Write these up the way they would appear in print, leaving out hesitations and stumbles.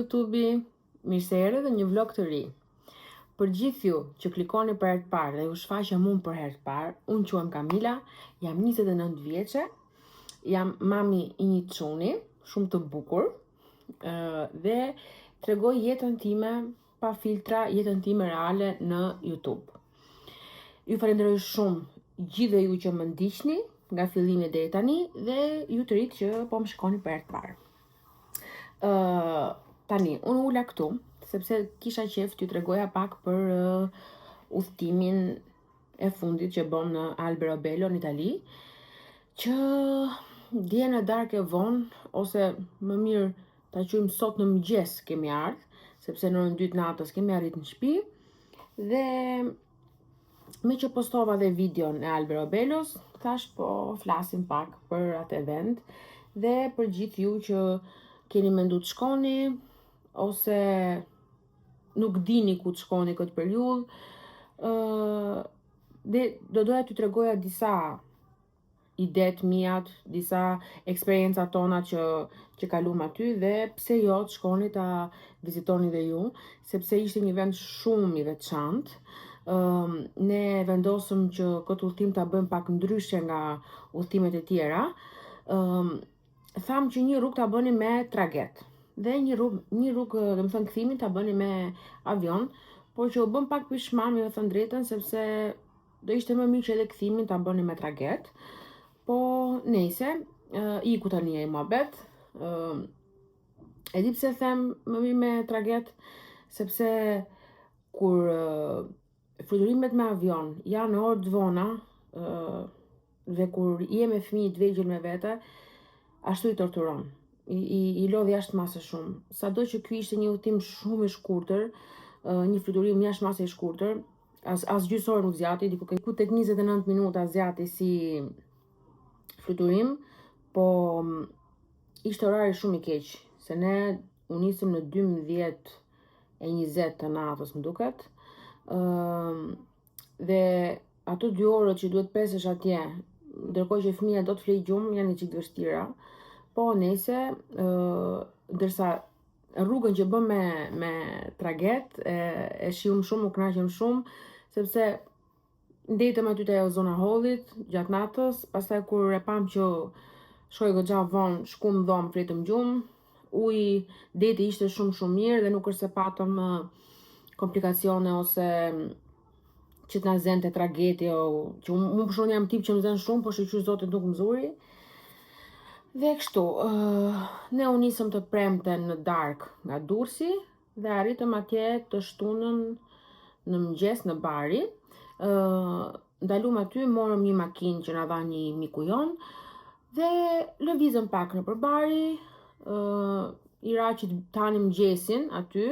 YouTube-i, mirë se erdhët në një vlog të ri. Për gjithë ju që klikoni për herë të parë dhe u shfaqem unë për herë të parë, unë quhem Kamila, jam 29 vjeçe, jam mami i një çuni, shumë të bukur, dhe tregoj jetën time pa filtra, jetën time reale në YouTube. Ju falenderoj shumë gjithë dhe ju që më ndiqni nga fillimi deri tani dhe ju të rinj që po më shikoni për herë të parë. Tani, unë ula këtu, sepse kisha qef t'ju tregoja pak për udhëtimin e fundit që bëm në Alberobello në Itali, që dje në darkë e vonë, ose më mirë ta quajmë sot në mëngjes kemi ardhur, sepse në orën 2 të natës kemi arrit në shtëpi, dhe me që postova dhe videon e Alberobellos, thash po flasim pak për atë event dhe për gjithë ju që keni mendu të shkoni, ose nuk dini ku të shkoni këtë periudhë, dhe doja t'ju tregoja disa idet mijat, disa eksperiencat tona që kalum aty dhe pse jo të shkoni ta vizitoni dhe ju, sepse ishte një vend shumë i veçantë. Ne vendosëm që këtë udhëtim ta bëjmë pak ndryshe nga udhëtimet e tjera. Tham që një rrugë ta bëni me tragjet dhe një rrugë, domethënë kthimin ta bëni me avion, por që u bëm pak pishman, me thënë drejtën, sepse do ishte më mirë që edhe kthimin ta bëni me tragjet. Po nejse, iku tani ai muhabet. E di pse them më mirë me tragjet, sepse kur fluturimet me avion janë orë të vona, dhe kur je me fëmijë të vegjël me vete, ashtu i torturon, i lodh jashtë mase shumë. Sado që ky ishte një udhëtim shumë i shkurtër, një fluturim jashtë mase i shkurtër, as gjysore nuk zjati, diku tek 29 minuta zjati si fluturim, po ishte orari shumë i keq, se ne u nisëm në 12:20 të natës, më duket, dhe ato 2 orët që duhet pesesh atje, ndërkohë që fëmia do të flej gjumë, janë një çik të vështira. Po nejse, ndërsa rrugën që bëm me tragjet e shihum shumë, u kënaqem shumë, sepse ndetëm aty te ajo zona hollit gjatë natës, pastaj kur e pam që shkoi goxha vonë, shkum dhomë, fletëm gjumë, uji deti ishte shumë mirë dhe nuk është se patëm komplikacione ose që t'na zente trageti, që unë për shkak jam tip që më zen shumë, po shqyr Zotit nuk më zuri. Dhe kështu, ne u nisëm të premten në darkë nga Durrësi dhe arritëm atje të shtunën në mëngjes në Bari. Ndalum aty, morëm një makinë që na dha një miku jon dhe lëvizëm pak nëpër Bari, i ra që tani mëngjesin aty,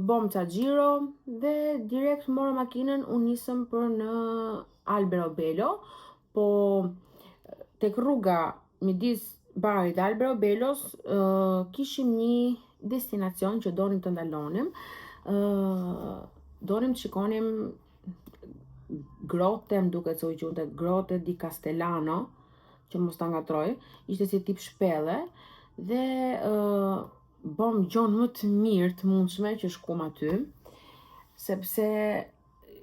bom ca xhiro dhe direkt morëm makinën, u nisëm për në Alberobello, po tek rruga midis Barit dhe Alberobellos kishim një destinacion që donim të ndalonim. Donim të shikonim grotte, më duket se u quante Grotte di Castellano, që mos ta ngatroj, ishte si tip shpelle dhe bom gjon më të mirë të mundshme që shkum aty, sepse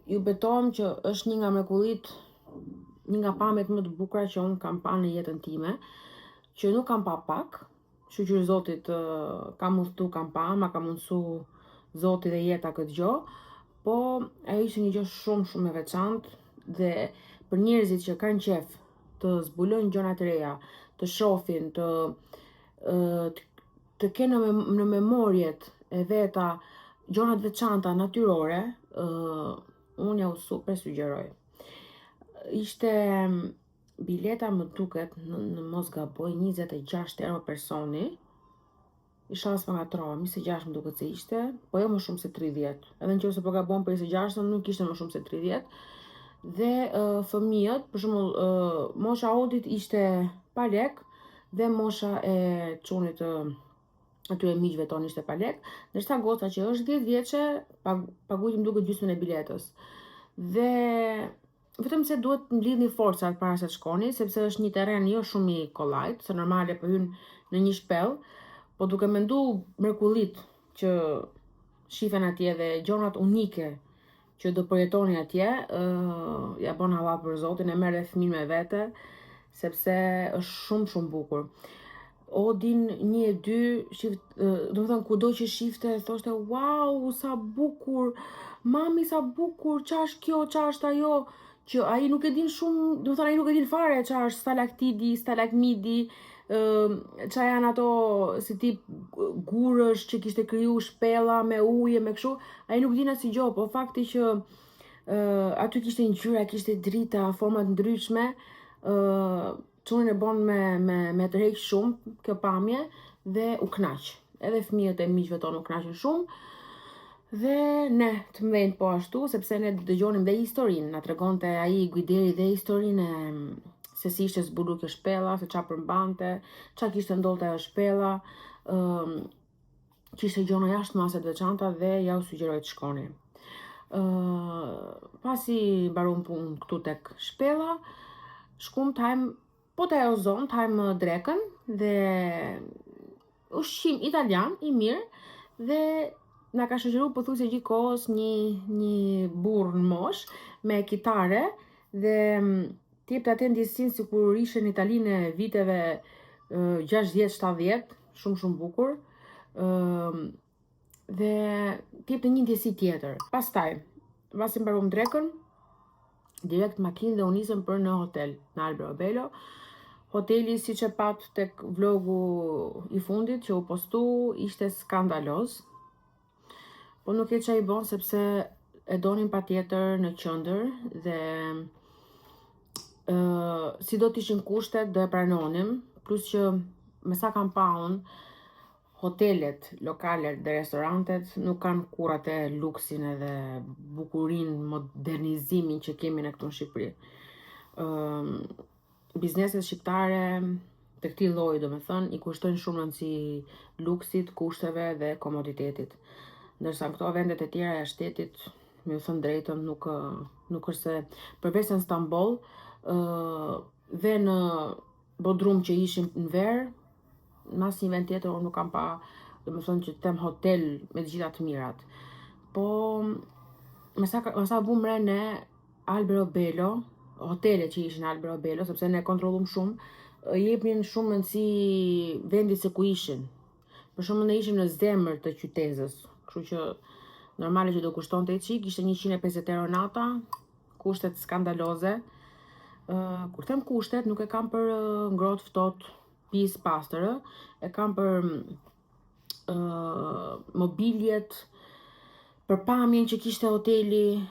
ju betohem që është një nga mrekullit, një nga pamjet më të bukura që unë kam pa në jetën time, që nuk kam pa pak, shqyr Zotit kam udhëtu, kam pa, ma ka mundsu Zoti dhe jeta këtë gjë, po ajo ishte një gjë shumë e veçantë dhe për njerëzit që kanë qef të zbulojnë gjëra të reja, të shohin, të kenë në memorjet e veta gjëra të veçanta natyrore, unë ja u super sugjeroj. Ishte bileta, më duket, në mos gaboj, 26 euro personi, inshallah s'ma ngatrohem, 26 më duket se ishte, po jo më shumë se 30. Edhe nëse po gabon për 26, nuk ishte më shumë se 30. Dhe fëmijët, për shembull, mosha Odit ishte pa lek dhe mosha e çunit atyre miqve tonë ishte pa lek, ndërsa goca që është 10 vjeçe paguajti më duket gjysmën e biletës. Dhe vetëm se duhet mblidhni forcat para se të shkoni, sepse është një terren jo shumë i kollajt, se normale po hyn në një shpellë, Po duke mendu mrekullit që shifen atje dhe gjonat unike që do përjetoni atje, ja bën halla për Zotin, e merr dhe fëmin me vete, sepse është shumë bukur. Odin 1 e 2, do të thënë kudo që shifte, thoshte, wow, sa bukur, mami sa bukur, qa është kjo, qa është ajo, që ai nuk e din shumë, do të thënë ai nuk e din fare qa është stalaktidi, stalagmidi, qa janë ato si tip gurësh që kishte kriju shpella me ujë, me kështu, ai nuk din asnjë gjë, po fakti që aty kishte ngjyra, kishte drita, forma të ndryshme, çunin e bon me tërheq shumë kjo pamje dhe u knaq. Edhe fëmijët e miqve tonë u knaqën shumë. Dhe ne të mëdhenj po ashtu, sepse ne dëgjonim dhe historinë, na tregonte ai Guideri dhe historinë se si ishte zbulu kjo shpella, se qa përmbante, qa kishte ndodhur ajo shpella, kishte gjona jashtë mase të veçanta dhe ja u sugjeroj të shkoni. Pasi mbaruam punë këtu tek shpella, shkum tajm po të Ozon, tajm drekën dhe ushqim italian i mirë dhe na ka shoqëruar pothuajse gjithë kohës një burr në mosh me kitare dhe t'jep të atë ndjesinë sikur ishe në Italinë e viteve 60-70, shumë bukur. Dhe t'jep të një ndjesi tjetër. Pastaj, pasi mbaruam drekën, direkt makinë dhe u nisëm për në hotel në Albero Bello. Hoteli, siç e pat tek vlogu i fundit që u postu, ishte skandaloz. Po nuk e çaj bon sepse e donin patjetër në qendër dhe si do t'ishin kushtet do e pranonim, plus që me sa kam pa unë, hotelet, lokalet dhe restorantet nuk kanë kur atë luksin edhe bukurinë, modernizimin që kemi ne këtu në Shqipëri. Bizneset shqiptare të këtij lloji, domethënë, i kushtojnë shumë rëndësi luksit, kushteve dhe komoditetit. Ndërsa në këto vendet e tjera e shtetit, me thënë drejtën, nuk është se përveç në Stamboll dhe në Bodrum që ishim në verë, në asnjë vend tjetër unë nuk kam pa, domethënë që them hotel me të gjitha të mirat. Po me sa vum re ne Albero Bello, hotelet që ishin Albero Bello, sepse ne kontrollum shumë, jepnin shumë rëndësi vendit se ku ishin. Për shembull ne ishim në zemër të qytetit, kështu që normale që do kushtonte i çik, ishte 150 euro nata, kushtet skandaloze. Kur them kushtet, nuk e kam për ngrohtë ftohtë, pis pastër, e kam për mobiljet, për pamjen që kishte hoteli,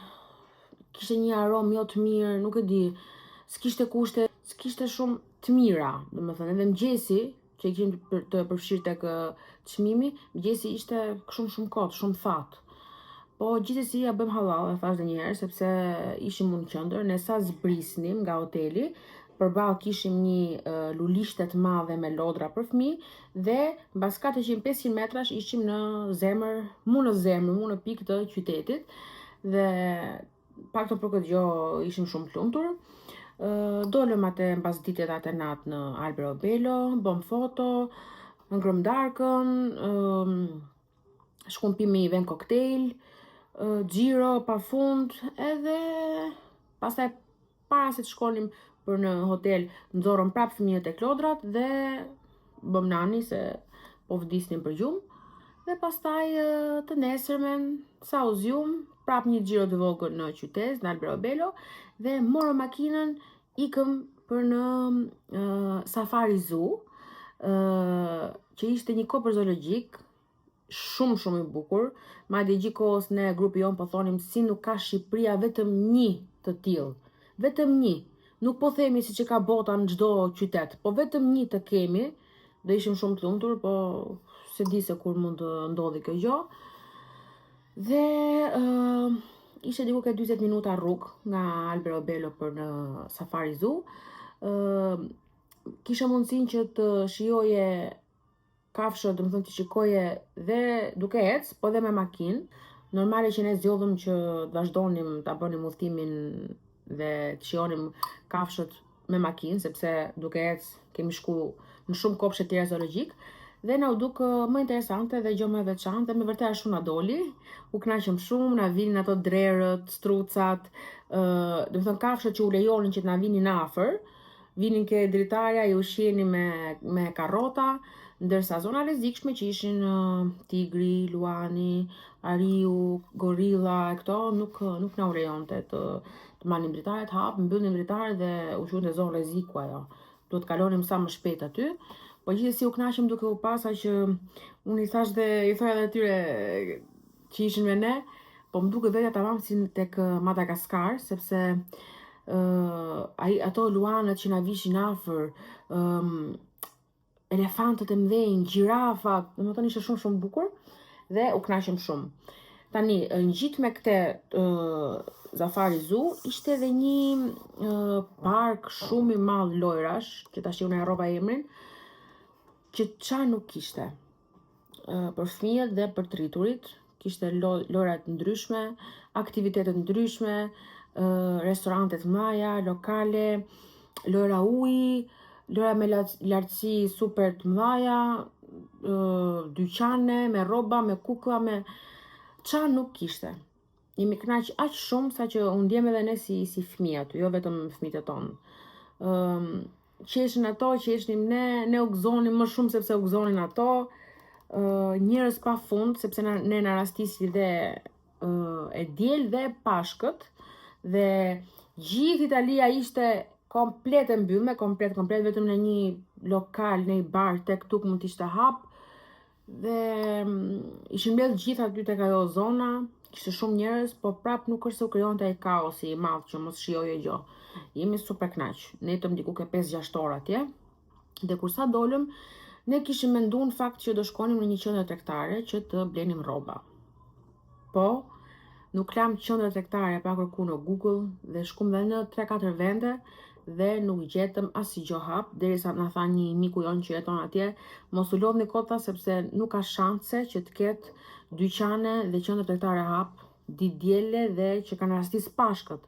kishte një aromë jo të mirë, nuk e di, s'kishte kushte, s'kishte shumë të mira, domethënë edhe mëngjesi që i kishim të përfshirë tek çmimi, mëngjesi ishte shumë kot, shumë thatë. Po gjithsesi ja bëm hallall, e thash edhe një herë, sepse ishim në qendër, ne sa zbrisnim nga hoteli, përballë kishim një lulishte të madhe me lodra për fëmijë dhe mbas 400-500 metrash ishim në zemër, mu në pikë të qytetit dhe paktën për këtë gjë ishim shumë të lumtur. Dolëm atë mbas ditët atë natë në Albero Bello, bëm foto, ngrëm darkën, shkum pim një vend koktejl, xhiro pafund, edhe pastaj para se të shkonim për në hotel, nxorëm prap fëmijët tek lodrat dhe bëm nani se po vdisnin për gjumë. Dhe pastaj të nesërmen, sa u zgjum, prap një xhiro të vogël në qytet, në Albero Bello, dhe morëm makinën, ikëm për në Safari Zoo, që ishte një kopër zoologjik, shumë i bukur. Madje gjithkohës ne grupi jon po thonim si nuk ka Shqipëria vetëm një të tillë. Vetëm një. Nuk po themi siç e ka bota në çdo qytet, po vetëm një të kemi. Do ishim shumë të lumtur, po se di se kur mund të ndodhi kjo gjë. Dhe ishte diku ka 40 minuta rrugë nga Albero Bello për në Safari Zoo. Kisha mundësinë që të shijoje kafshët, domethënë të shikoje dhe duke ecë, po dhe me makinë. Normale që ne zgjodhëm që vazhdonim ta bënim udhëtimin dhe të shijonim kafshët me makinë, sepse duke ecë kemi shku në shumë kopshte tjera zoologjik. dhe na u duk më interesante dhe gjë më e veçantë, dhe me vërtet shumë na doli. U kënaqëm shumë, na vinin ato drerët, strucat, do të thënë kafshët që u lejonin që na vinin afër. Vinin ke dritarja, i ushqeni me karrota, ndërsa zona rrezikshme që ishin tigri, luani, ariu, gorilla, e këto nuk na u lejonte të marrim dritarët hap, mbyllnin dritarët dhe u quante zonë rreziku ajo. Duhet të kalonim sa më shpejt aty. Po gjithsesi u kënaqem duke u pasur që unë i thash dhe i thoya edhe atyre që ishin me ne, po më duket vetja tamam si tek Madagaskar, sepse ato luanët që na vishin afër, elefantët e mëdhenj, gjirafat, domethënë ishte shumë bukur dhe u kënaqem shumë. Tani, ngjit me këtë Safari Zoo, ishte edhe një park shumë i madh lojrash, që tash unë e harrova emrin, që qa nuk kishte. Për fëmijët dhe për të rriturit, kishte lojra të ndryshme, aktivitete të ndryshme, restorante të mëdha, lokale, lojra uji, lojra me lartësi super të mëdha, dyqane me rroba, me kuklla, me qa nuk kishte. Jemi kënaq aq shumë sa që u ndjem edhe ne si fëmijë aty, jo vetëm fëmijët e tonë. Qeshin ato, qeshnim ne u gëzonim më shumë sepse u gëzonin ato. Njerëz pa fund, sepse ne na rastisi dhe e diel dhe pashkët, dhe gjithë Italia ishte komplet e mbyllme, komplet, vetëm në një lokal, në një bar tek tuk mund t'ishte hap, dhe ishin mbledh gjithë aty tek ajo zona, kishte shumë njerëz, po prap nuk është se u krijonte ai kaosi i madh që mos shijoje gjë. Jemi super kënaq. Ne jetëm diku ke 5-6 orë atje, dhe kur sa dolëm, ne kishim menduar në fakt që do shkonim në një qendër tregtare që të blenim rroba. Po, nuk lam qendër tregtare pa kërku në Google dhe shkum dhe në 3-4 vende dhe nuk gjetëm asnjë hap, derisa na tha një miku jon që jeton atje, mos u lodhni kota sepse nuk ka shanse që të ketë dyqane dhe qendër tregtare hap ditë diele dhe që kanë rastis pashkët,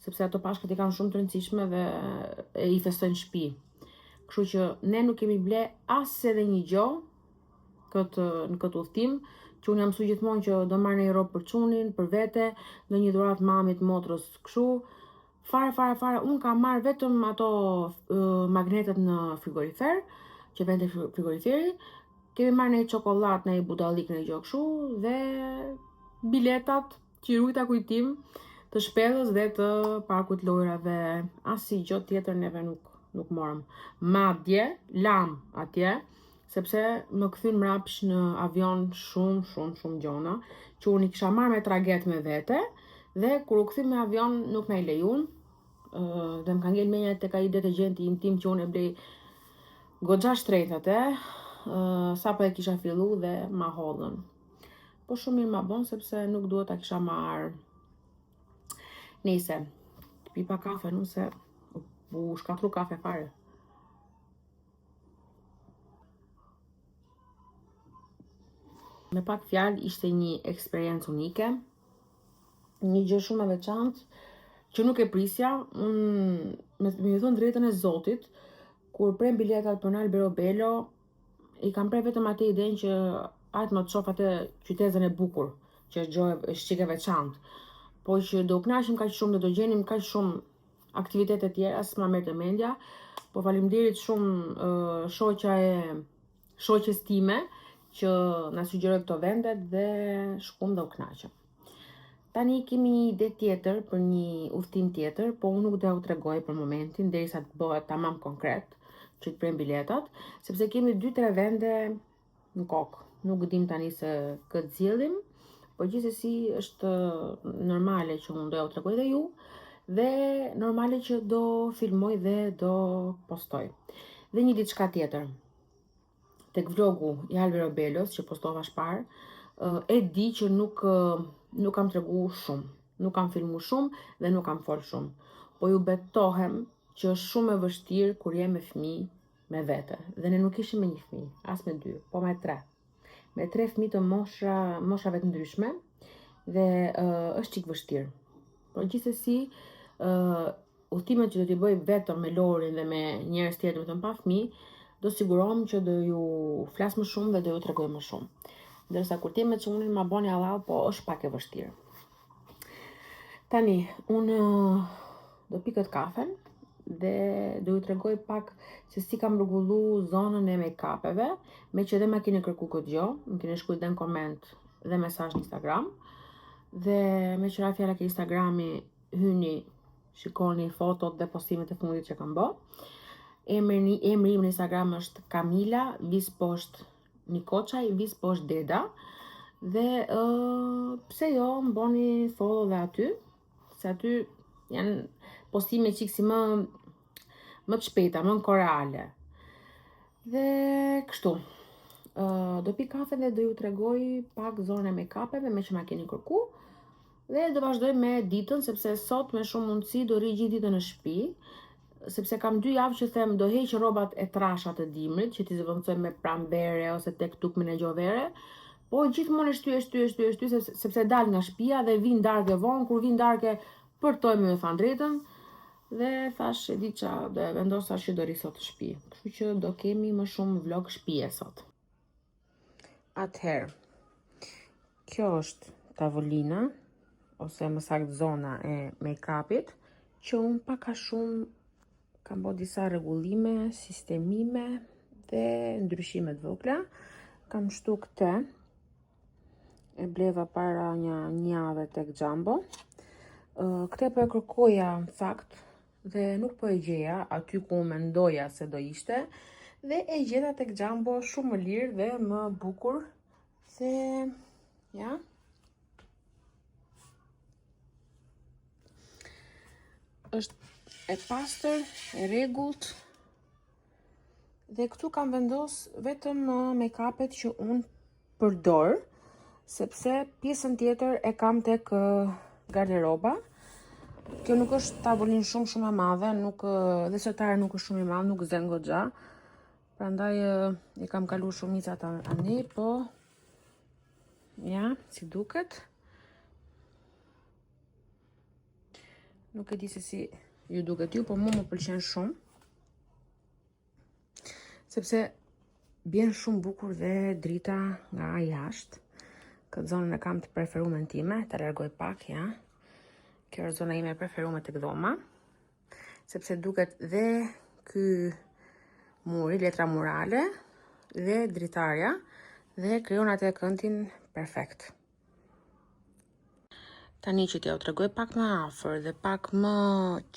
sepse ato pashkët i kanë shumë të rëndësishme dhe i festojnë shtëpi. Kështu që ne nuk kemi ble as edhe një gjë në këtë udhtim, që unë jam mësuar gjithmonë që do marr një rrobë për çunin, për vete, në një dhuratë mamit, motrës, kështu. Fare, unë kam marrë vetëm ato magnetet në frigorifer, që vende frigoriferi, kemi marrë një çokollatë, një budallik, një gjë kështu, dhe biletat që rujta kujtim të shpellës dhe të parkut lojrave. Asnjë gjë tjetër neve nuk morëm. Madje lam atje, sepse më kthyn mrapsh në avion shumë gjona, që unë i kisha marrë me traget me vete, dhe kur u kthym me avion nuk na i lejun, dhe më ka ngel menja tek ai detergjenti im tim që unë e blej goxha shtrejt atë, sapo e kisha fillu dhe ma hodhën. Po shumë mirë ma bon, sepse nuk duhet ta kisha marrë. Nese, pi pa kafe, nuk se u shkatru kafe fare. Me pak fjalë, ishte një eksperiencë unike, një gjë shumë e veçantë që nuk e prisja. Me thënë drejtën e Zotit, kur prem biletat për në Alberobello, i kam prem vetëm atë idenë që ajtë më të shoh atë qytetin e bukur, që është çike veçantë. Po që do kënaqem kaq shumë dhe do gjenim kaq shumë aktivitete tjera, s'ma merr të mendja. Po faleminderit shumë shoqes time që na sugjeroi këto vendet dhe shkum dhe u kënaqem. Tani kemi një ide tjetër për një udhtim tjetër, po unë nuk do u tregoj për momentin, derisa të bëhet tamam konkret, që të prem biletat, sepse kemi 2-3 vende në kokë. Nuk dim tani se këtë zgjedhim, po gjithsesi është normale që unë do u tregoj dhe ju, dhe normale që do filmoj dhe do postoj. Dhe një diçka tjetër. Tek vlogu i Alberobellos që postova shpar, e di që nuk kam tregu shumë, nuk kam filmu shumë dhe nuk kam fol shumë. Po ju betohem që është shumë e vështirë kur je me fëmijë me vete. Dhe ne nuk ishim me një fëmijë, as me 2, po me 3. Me 3 fëmijë të moshave të ndryshme, dhe është çik vështirë. Por gjithsesi, udhtimet që do t'i bëj vetëm me Lorin dhe me njerëz tjetër vetëm pa fëmijë, do sigurohem që do ju flas më shumë dhe do ju tregoj më shumë. Ndërsa kur timet që unë ma boni halal, po është pak e vështirë. Tani, unë do pi këtë kafen dhe do ju tregoj pak se si kam rregullu zonën e make-upeve, me që dhe ma keni kërku këtë gjë, më keni shkruajtur dhe në koment dhe mesazh në Instagram. Dhe me qëra fjalla ke Instagrami, hyni, shikoni fotot dhe postimet e fundit që kam bë. Emri im në Instagram është Kamila __ Nikoçaj _ Deda. Dhe pse jo, më boni follow dhe aty, se aty janë postime qik si më të shpejta, më koreale. Dhe kështu. Do pi kafe dhe do ju tregoj pak zonën e make-upeve me që ma keni kërku. Dhe do vazhdoj me ditën, sepse sot me shumë mundësi do ri gjithë ditën në shtëpi, sepse kam 2 javë që them do heq rrobat e trasha të dimrit, që t'i zëvendësoj me pranvere ose tek tukmin e gjovere, po gjithmonë shtyj, sepse dal nga shtëpia dhe vin darkë vonë, kur vin darkë përtoj me ju thanë drejtën, dhe thash e di qa do e vendosa që do ri sot në shtëpi. Kështu që do kemi më shumë vlog shtëpie sot. Atëherë, kjo është tavolina, ose më saktë zona e make-upit, që unë pak a shumë kam bërë disa rregullime, sistemime dhe ndryshime të vogla. Kam shtu këtë, e bleva para një jave tek Jumbo. Këtë po e kërkoja në fakt dhe nuk po e gjeja aty ku mendoja se do ishte, dhe e gjeta tek Jumbo shumë më lirë dhe më bukur, se ja. Është e pastër, e rregullt, dhe këtu kam vendos vetëm make-upet që unë përdor, sepse pjesën tjetër e kam tek garderoba. Kjo nuk është tavolinë shumë e madhe, dhe sotare nuk është shumë e madhe, nuk zen goxha. Prandaj i kam kalu shumicat ani, po ja, si duket. Nuk e di se si ju duket ju, po mu më pëlqen shumë, sepse bjen shumë bukur dhe drita nga jashtë. Këtë zonën e kam të preferuar time, ta largoj pak, ja. Kjo është zona ime e preferuar tek dhoma, sepse duket dhe ky muri, letra murale, dhe dritarja, dhe krijon atë këndin perfekt. Tani që t'ja u tregoj pak më afër dhe pak më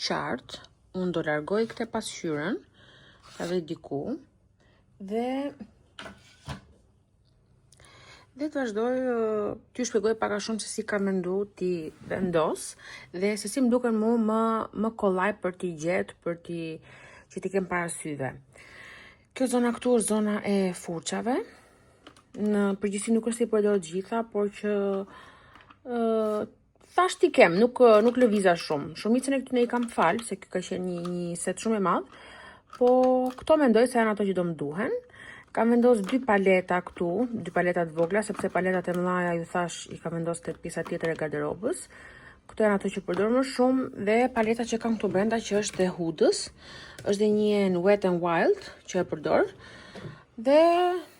qartë, unë do largoj këtë pasqyrën, ta vej diku, dhe të vazhdoj t'ju shpjegoj pak a shumë se si kam mendu t'i vendos, dhe se si më duken mu më kollaj për t'i gjetë, që t'i kem para syve. Kjo zona këtu është zona e furçave. Në përgjithësi nuk është si përdor gjitha, por që thash t'i kem, nuk lëviza shumë. Shumicën e këtyne i kam falë, se kjo ka qenë një set shumë e madh, po këto mendoj se janë ato që do më duhen. Kam vendos 2 paleta këtu, 2 paleta të vogla, sepse paletat e mëdha ju thash i kam vendos tek pjesa tjetër e garderobës. Këto janë ato që përdor më shumë, dhe paleta që kam këtu brenda që është e Hudës, është dhe një Wet n Wild që e përdor, dhe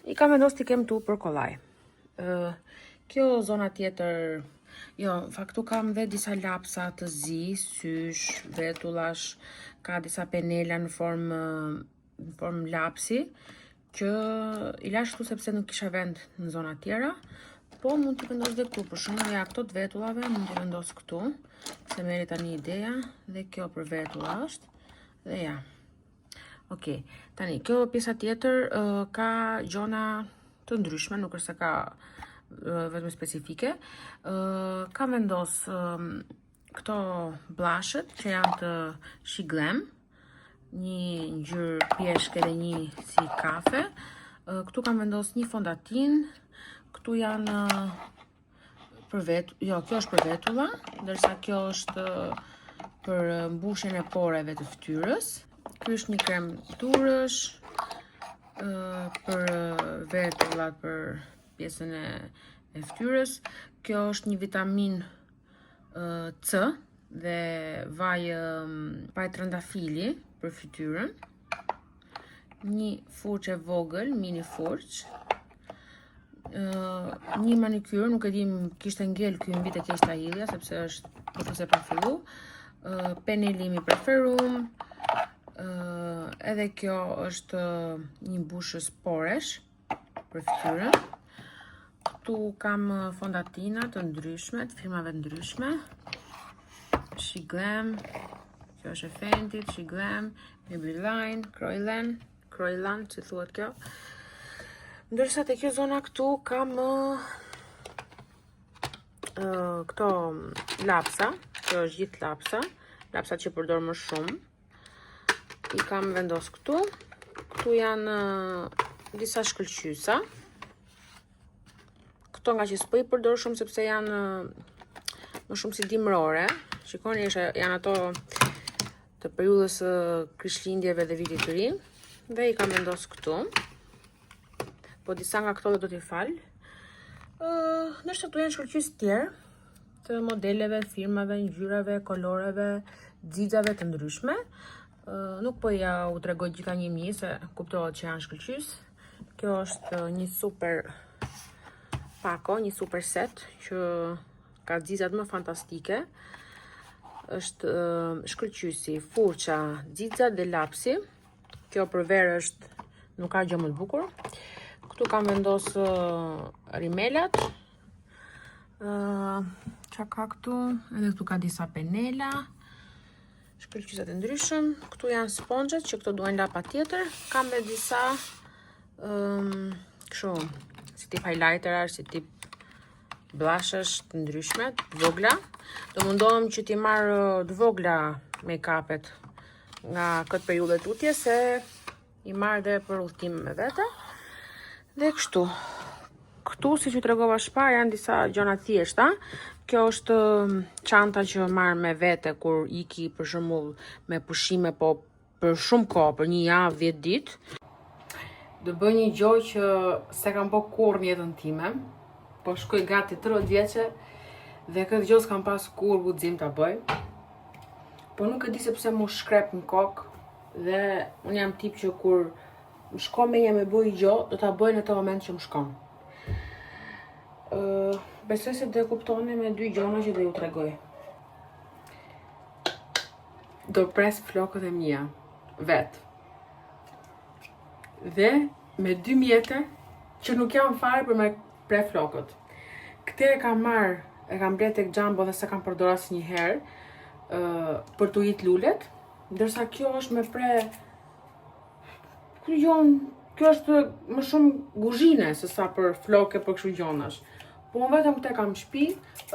i kam vendos t'i kem tu për kollaj. Kjo zona tjetër, jo, në fakt tu kam dhe disa lapsa të zi, sysh, vetullash, ka disa penela në formë lapsi, që i lash këtu sepse nuk kisha vend në zona tjera, po mund t'i vendos dhe këtu, për shembull ja këto të vetullave mund t'i vendos këtu, se merri tani ideja, dhe kjo për vetulla është, dhe ja. Okej, tani kjo pjesa tjetër ka gjona të ndryshme, nuk është se ka vetëm specifike. Kam vendos këto blushët që janë të She Glam, një ngjyrë pjeshke dhe një si kafe. Këtu kam vendos një fondatin, këtu janë kjo është për vetulla, ndërsa kjo është për mbushjen e poreve të fytyrës. Ky është një krem durësh për vetullat, për pjesën e fytyrës. Kjo është një vitamin C dhe vaj trëndafili për fytyrën. një furçë e vogël, mini furçë, një manikyr, nuk e di, kishte ngel ky mbi te keq tajillja sepse është pothuajse pa fillu, peneli im i preferum, edhe kjo është një mbushës poresh për fytyrën. Këtu kam fondatina të ndryshme, të firmave të ndryshme. She Glam, kjo është e Fentit, She Glam, Maybelline, Kroyland, që thuhet kjo. Ndërsa te kjo zona këtu kam këto lapsa, kjo është gjithë lapsa që përdor më shumë. I kam vendos këtu. Këtu janë disa shkëlqysa. Këto nga që s'po i përdor shumë sepse janë më shumë si dimrore. Shikoni, janë ato të periudhës Krishtlindjeve dhe Vitit të Ri. Dhe i kam vendos këtu. Po disa nga këto do t'i fal. Nështë këtu janë shkëlqys tjerë të modeleve, firmave, ngjyrave, koloreve, xixave të ndryshme. Nuk po ja u tregoj gjitha një se kuptohet që janë shkëlqys. Kjo është një super pako, një super set që ka xixat më fantastike. Është shkëlqysi, furça, xixat dhe lapsi. Kjo për verë nuk ka gjë më të bukur. Këtu kam vendos rimelat. Qa ka këtu? Edhe këtu ka disa penela. Shkëlqysat e ndryshëm. Këtu janë sponxhet që këto duhen lapa tjetër. Kam dhe disa kështu, si tip highlighterash, si tip blushesh të ndryshme, të vogla. Do mundohem që t'i marr të vogla make-upet nga këtë periudhë tutje, se i marr dhe për udhtim me vete. Dhe kështu. Këtu, si që tregova shpar, janë disa gjona thjeshta. Kjo është çanta që marr me vete kur iki për shembull me pushime, po për shumë kohë, për një javë, 10 ditë. Do bëj një gjë që s'e kam bërë kurrë në jetën time. Po shkoj gati 30 vjeçe dhe këtë gjë s'kam pas kurrë guxim ta bëj. Po nuk e di sepse mu shkrep në kokë dhe unë jam tip që kur më shkon menja me bëj gjë, do ta bëj në atë moment që më shkon. Besoj se do e kuptoni me dy gjona që do ju tregoj. Do pres flokët e mia vet. Dhe me 2 mjete që nuk jam fare për me pre flokët. Këte e kam marr, e kam ble tek Jumbo dhe se kam përdor asnjëherë për t'u jit lulet, ndërsa kjo është me pre kjo është më shumë guzhine se sa për floke për kështu gjonash. Po unë vetëm këte kam shtëpi,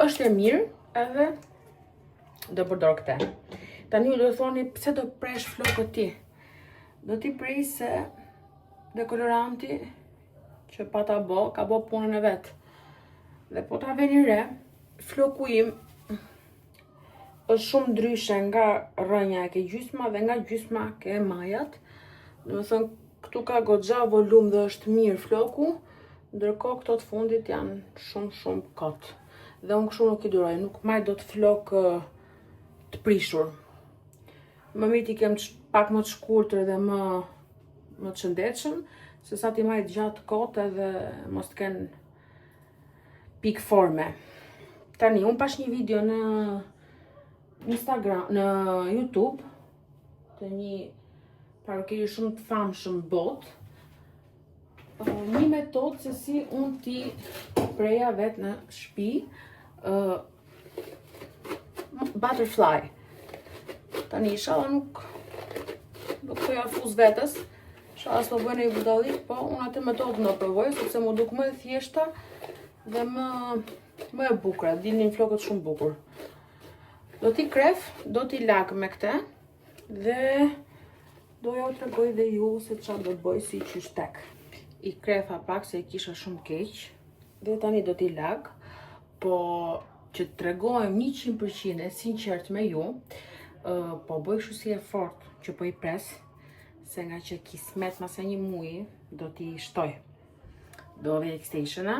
është e mirë edhe do përdor këte. Tani ju do thoni pse do presh flokët ti. Do t'i prej se dekoloranti që pa ta bo, ka bo punën e vetë. Dhe po ta veni re, floku im është shumë ndryshe nga rënja e ke gjysma dhe nga gjysma ke majat. Do të thënë, këtu ka goxha volum dhe është mirë floku, ndërkohë këto të fundit janë shumë kot. Dhe unë kështu nuk i duroj, nuk maj do të flok të prishur. Më mirë t'i kem pak më të shkurtër dhe më të shëndetshëm, se sa t'i maj gjatë kot edhe mos t'ken pik forme. Tani, unë pash një video në Instagram, në YouTube, të një parukeri shumë të famshëm botë, një metodë se si unë ti preja vetë në shtëpi butterfly. Tani, inshallah nuk do të ja fuz vetës, inshallah s'po bëjnë i budallik, po unë atë metodë në provoj, sepse mu duk më e thjeshta dhe më e bukura, dilnin flokët shumë bukur. Do t'i kref, do t'i lak me këte, dhe do ja u tregoj dhe ju se qa do bëj si qysh tek. I krefa pak se i kisha shumë keq, dhe tani do t'i lak, po që t'tregojmë 100% e sinqert me ju, po bëj kështu si effort që po i pres, se nga që kismet mas e një muji, do t'i shtoj. Do dhe Xstationa,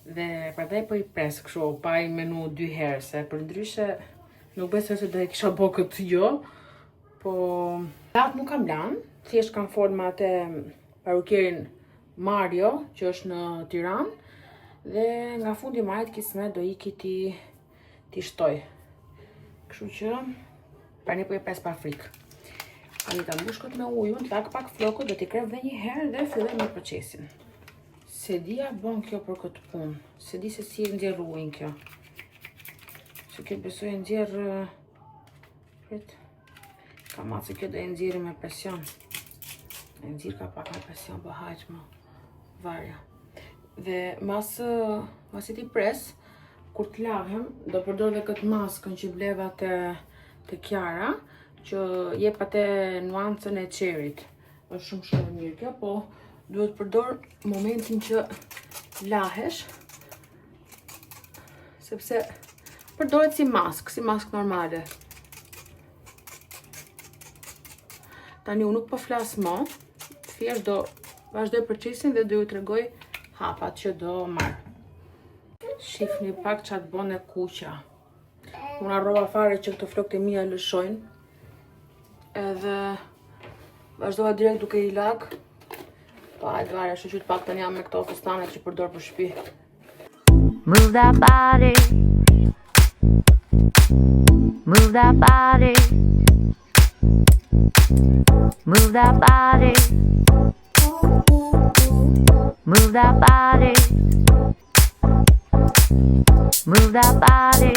dhe prandaj po i pres kështu, pa i menu 2 herë, se për ndryshe nuk besoj se do e kisha bo këtë gjë, po latë nuk kam lanë, thjesht kam folë me atë parukerin Mario, që është në Tiranë, dhe nga fundi i majit kismet do iki ti shtoj. Kështu që tani po e pres pa frikë. Tani ta mbush këtë me ujun, të lak pak flokët, do t'i krep edhe një herë dhe filloj me procesin. Se dia bën kjo për këtë punë, se di se si e nxjerr ujin kjo. Se kjo besoj e nxjerr prit. Ka matë se kjo do e nxjerrë me presion. E nxjerr ka pak me presion, po hajq më varja. Dhe mas i ti pres, kur të lahem, do përdor dhe këtë maskën që bleva te Kiara, që jep atë nuancën e cherryt. Është shumë mirë kjo, po duhet përdor momentin që lahesh, sepse përdoret si maskë normale. Tani unë nuk po flas më, thjesht do vazhdoj procesin dhe do ju tregoj hapat që do marr. Shifni pak çat bën e kuqa. Unë harrova fare që këto flokët e mia lëshojnë. Edhe vazhdova direkt duke i lag. Po hajde vare, shoqyt pak tani jam me këto fustanet që përdor për shtëpi. Move that body. Move that body. Move that body. Move that body. Move that body.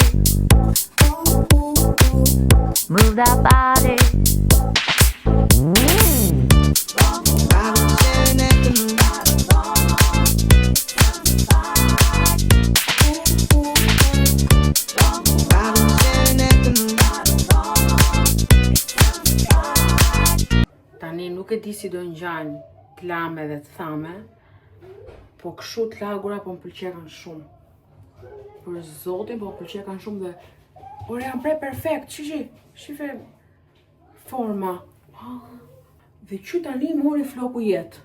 Move that body. Tani nuk e di si do ngjajnë t'lame dhe t'thame, po kështu t'lagura po më pëlqekan shumë. Për zotin po më pëlqekan shumë dhe ore janë pre perfekt, shife forma. Dhe që tani mori floku jetë.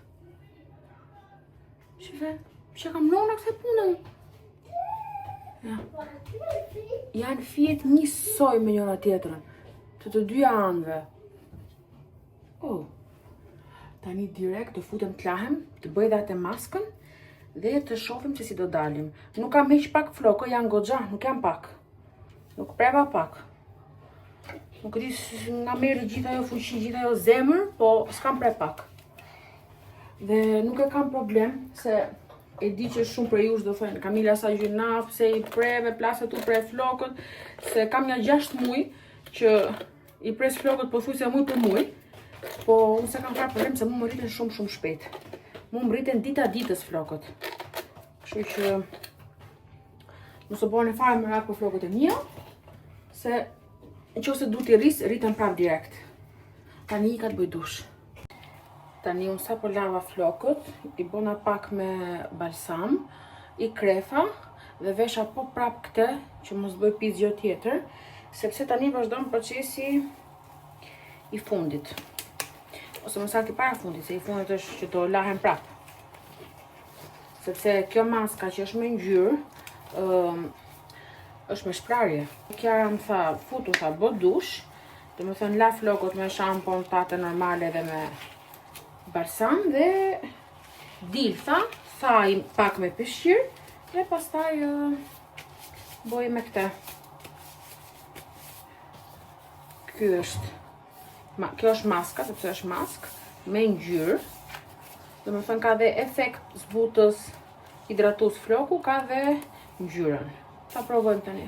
Shife, që kam nona këse punën. Ja. Janë fjet njësoj me njëra tjetrën, të dyja anëve. Tani direkt të futem t'lahem, të bëj dhe atë maskën dhe të shohim se si do dalim. Nuk kam heq pak flokë, janë goxha, nuk janë pak. Nuk preva pak. Nuk di nga merri gjithë ajo fuqi, gjithë ajo zemër, po s'kam pre pak. Dhe nuk e kam problem, se e di që shumë prej jush do thënë, Kamila sa gjuna, pse i preve, plase tu pre flokët, se kam ja 6 muj që i pres flokët po thuj se muj për muj. Po unë se kam farë problem se mu më rriten shumë shpejt. Mu më rriten dita ditës flokët. Kështu që nëse bërë në farë më rakë për flokët e mija, se në që se du t'i rritën prap direkt. Tani i ka të bëj dush. Tani unë sa po lava flokët, i bona pak me balsam, i krefa dhe vesha po prap këte që mos bëj pizgjo tjetër, sepse tani vazhdojmë procesi i fundit. Ose më saktë i para fundit, se i fundit është që do lahen prap. Sepse kjo maska që është me ngjyrë, është me shprarje. Kiara më tha, futu tha, bë dush, do më thënë la flokët me shampon tate normale dhe me balsam dhe dil tha, thaj pak me peshqir dhe pastaj boj me këte. Kjo është maska, sepse është mask, me ngjyrë. Do më thënë ka dhe efekt zbutës hidratus floku, ka dhe ngjyrën. Ta provojmë tani.